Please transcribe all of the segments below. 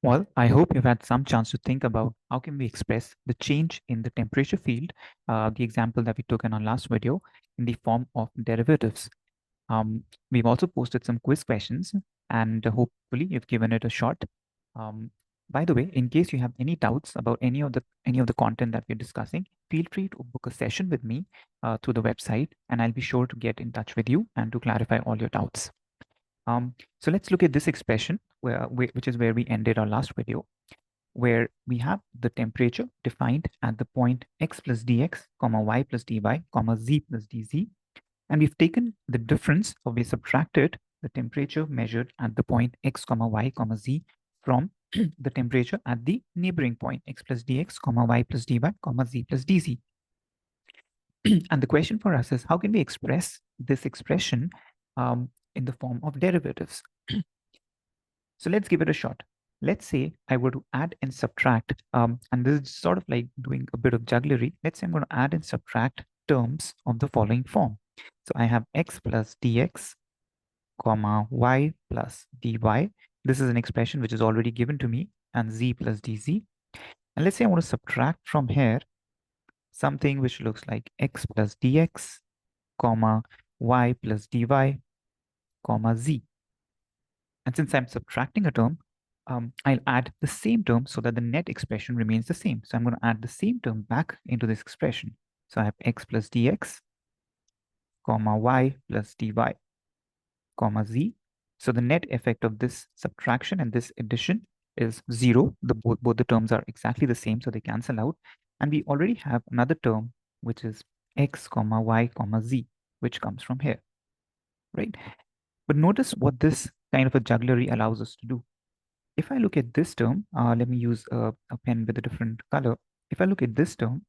Well, I hope you've had some chance to think about how can we express the change in the temperature field, the example that we took in our last video, in the form of derivatives. We've also posted some quiz questions, and hopefully you've given it a shot. Um, by the way, in case you have any doubts about any of the content that we're discussing, feel free to book a session with me through the website, and I'll be sure to get in touch with you and to clarify all your doubts. So let's look at this expression, which is where we ended our last video, where we have the temperature defined at the point x plus dx, comma y plus dy, comma z plus dz, and we've taken the difference, or we subtracted the temperature measured at the point x, comma y, comma z from the temperature at the neighboring point x plus dx, comma y plus dy, comma z plus dz. And the question for us is, how can we express this expression in the form of derivatives? So let's give it a shot. Let's say I were to add and subtract, and this is sort of like doing a bit of jugglery. Let's say I'm going to add and subtract terms of the following form. So I have x plus dx, comma y plus dy. This is an expression which is already given to me, and z plus dz. And let's say I want to subtract from here something which looks like x plus dx, comma y plus dy, comma z. And since I'm subtracting a term, I'll add the same term so that the net expression remains the same. So I'm going to add the same term back into this expression. So I have x plus dx, comma y plus dy, comma z. So the net effect of this subtraction and this addition is 0. Both the terms are exactly the same, so they cancel out. And we already have another term, which is x, comma y, comma z, which comes from here, right? But notice what this kind of a jugglery allows us to do. If I look at this term, let me use a pen with a different color. If I look at this term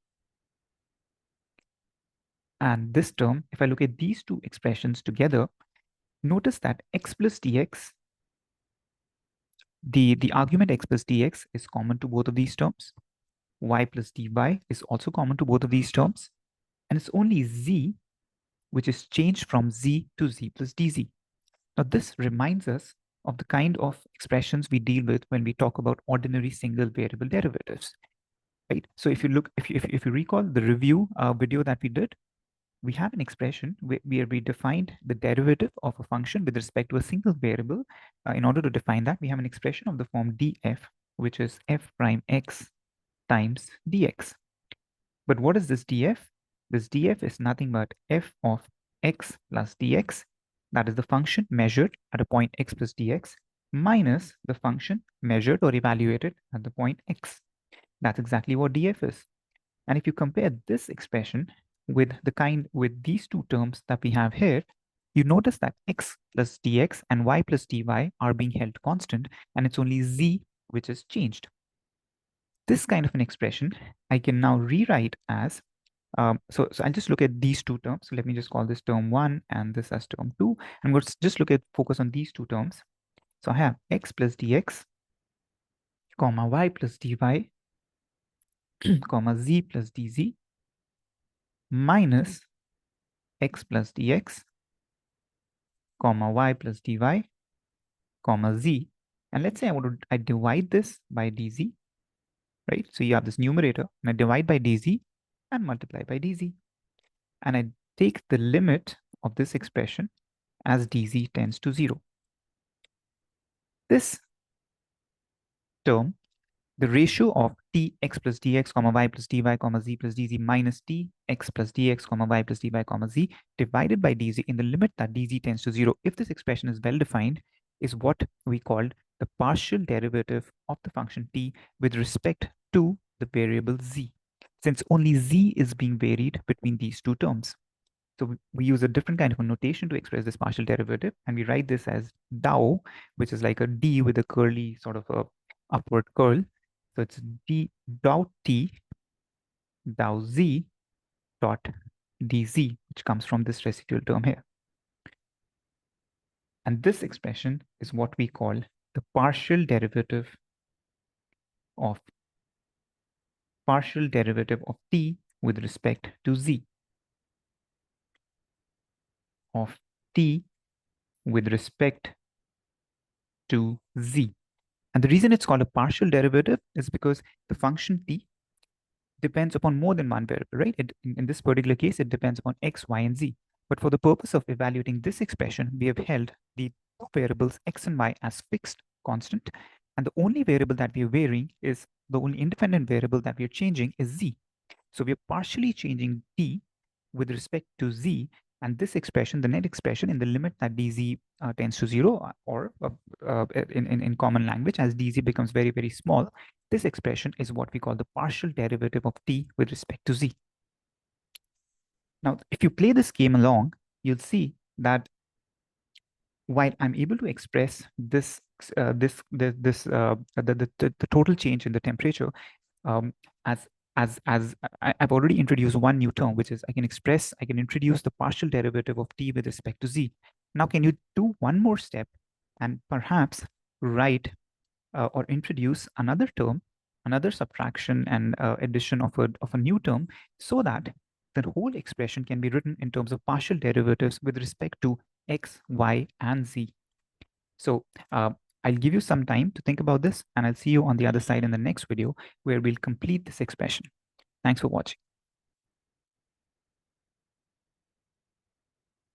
and this term, if I look at these two expressions together, notice that x plus dx, the argument x plus dx is common to both of these terms. Y plus dy is also common to both of these terms. And it's only z which is changed from z to z plus dz. Now, this reminds us of the kind of expressions we deal with when we talk about ordinary single variable derivatives. Right. So if you look, if you recall the review video that we did, we have an expression where we defined the derivative of a function with respect to a single variable. In order to define that, we have an expression of the form df, which is f prime x times dx. But what is this df? This df is nothing but f of x plus dx, that is the function measured at a point x plus dx, minus the function measured or evaluated at the point x. That's exactly what df is. And if you compare this expression with these two terms that we have here, you notice that x plus dx and y plus dy are being held constant, and it's only z which is changed. This kind of an expression I can now rewrite as, so I'll just look at these two terms. So let me just call this term 1 and this as term 2. And we'll just focus on these two terms. So I have x plus dx, comma y plus dy, comma z plus dz, minus x plus dx, comma y plus dy, comma z. And let's say I divide this by dz, right? So you have this numerator, and I divide by dz and multiply by dz. And I take the limit of this expression as dz tends to 0. This term, the ratio of t x plus dx, comma y plus dy, comma z plus dz minus t x plus dx, comma y plus dy, comma z divided by dz in the limit that dz tends to 0, if this expression is well defined, is what we called the partial derivative of the function t with respect to the variable z, since only z is being varied between these two terms. So we use a different kind of a notation to express this partial derivative, and we write this as dou, which is like a d with a curly sort of a upward curl. So it's d dou t dou z dot dz, which comes from this residual term here. And this expression is what we call the partial derivative of t with respect to z, of t with respect to z. And the reason it's called a partial derivative is because the function t depends upon more than one variable, right? In this particular case, it depends upon x, y, and z. But for the purpose of evaluating this expression, we have held the two variables x and y as fixed, constant, and the only variable that we are varying is the only independent variable that we are changing is z. So we are partially changing t with respect to z, and this expression, the net expression in the limit that dz tends to 0, or in common language, as dz becomes very, very small, this expression is what we call the partial derivative of t with respect to z. Now, if you play this game along, you'll see that while I'm able to express this, the total change in the temperature um, as I've already introduced one new term, which is I can introduce the partial derivative of t with respect to z. Now, can you do one more step and perhaps write or introduce another term, another subtraction and addition of a new term, so that the whole expression can be written in terms of partial derivatives with respect to x, y, and z. So I'll give you some time to think about this, and I'll see you on the other side in the next video where we'll complete this expression. Thanks for watching.